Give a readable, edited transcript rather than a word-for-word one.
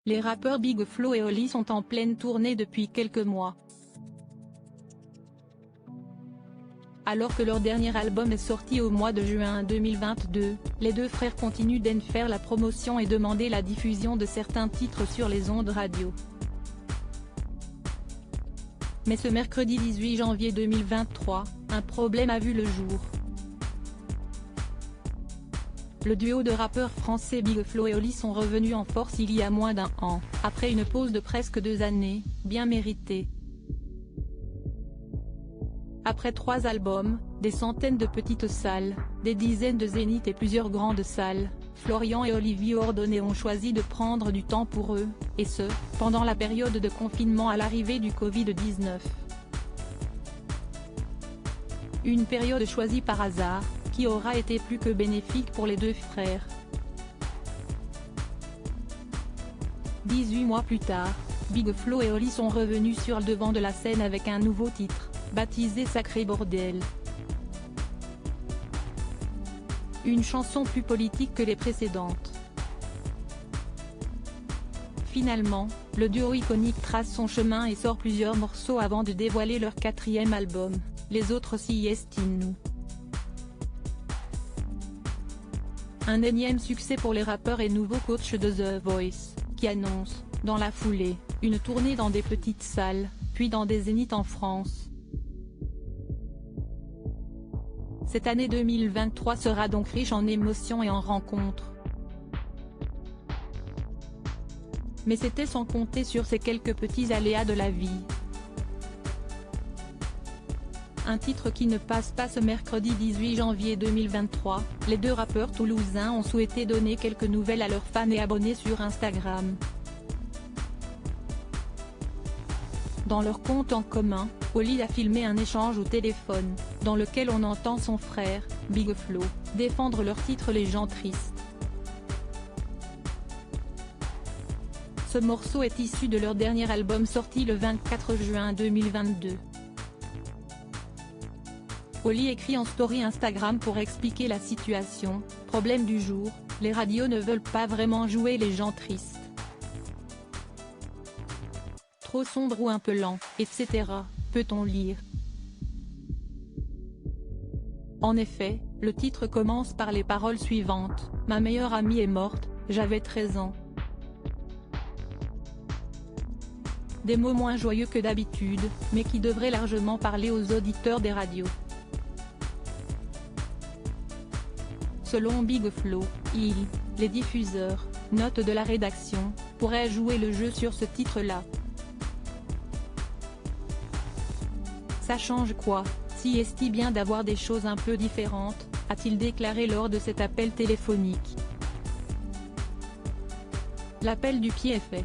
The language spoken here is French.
Les rappeurs Big Flo et Oli sont en pleine tournée depuis quelques mois. Alors que leur dernier album est sorti au mois de juin 2022, les deux frères continuent d'en faire la promotion et demander la diffusion de certains titres sur les ondes radio. Mais ce mercredi 18 janvier 2023, un problème a vu le jour. Le duo de rappeurs français Big Flo et Oli sont revenus en force il y a moins d'un an, après une pause de presque 2 années, bien méritée. Après 3 albums, des centaines de petites salles, des dizaines de zéniths et plusieurs grandes salles, Florian et Olivier Ordonné ont choisi de prendre du temps pour eux, et ce, pendant la période de confinement à l'arrivée du Covid-19. Une période choisie par hasard, qui aura été plus que bénéfique pour les deux frères. 18 mois plus tard, Big Flo et Oli sont revenus sur le devant de la scène avec un nouveau titre, baptisé Sacré Bordel. Une chanson plus politique que les précédentes. Finalement, le duo iconique trace son chemin et sort plusieurs morceaux avant de dévoiler leur 4e album, Les autres si estiment-nous. Un énième succès pour les rappeurs et nouveau coach de The Voice, qui annonce, dans la foulée, une tournée dans des petites salles, puis dans des zéniths en France. Cette année 2023 sera donc riche en émotions et en rencontres. Mais c'était sans compter sur ces quelques petits aléas de la vie. Un titre qui ne passe pas ce mercredi 18 janvier 2023, les deux rappeurs toulousains ont souhaité donner quelques nouvelles à leurs fans et abonnés sur Instagram. Dans leur compte en commun, Oli a filmé un échange au téléphone, dans lequel on entend son frère, Big Flo, défendre leur titre Les gens tristes. Ce morceau est issu de leur dernier album sorti le 24 juin 2022. Oli écrit en story Instagram pour expliquer la situation, problème du jour, les radios ne veulent pas vraiment jouer les gens tristes. Trop sombre ou un peu lent, etc., peut-on lire. En effet, le titre commence par les paroles suivantes, « Ma meilleure amie est morte, j'avais 13 ans ». Des mots moins joyeux que d'habitude, mais qui devraient largement parler aux auditeurs des radios. Selon Big Flo, les diffuseurs, note de la rédaction, pourraient jouer le jeu sur ce titre-là. Ça change quoi, si est-il bien d'avoir des choses un peu différentes, a-t-il déclaré lors de cet appel téléphonique. L'appel du pied est fait.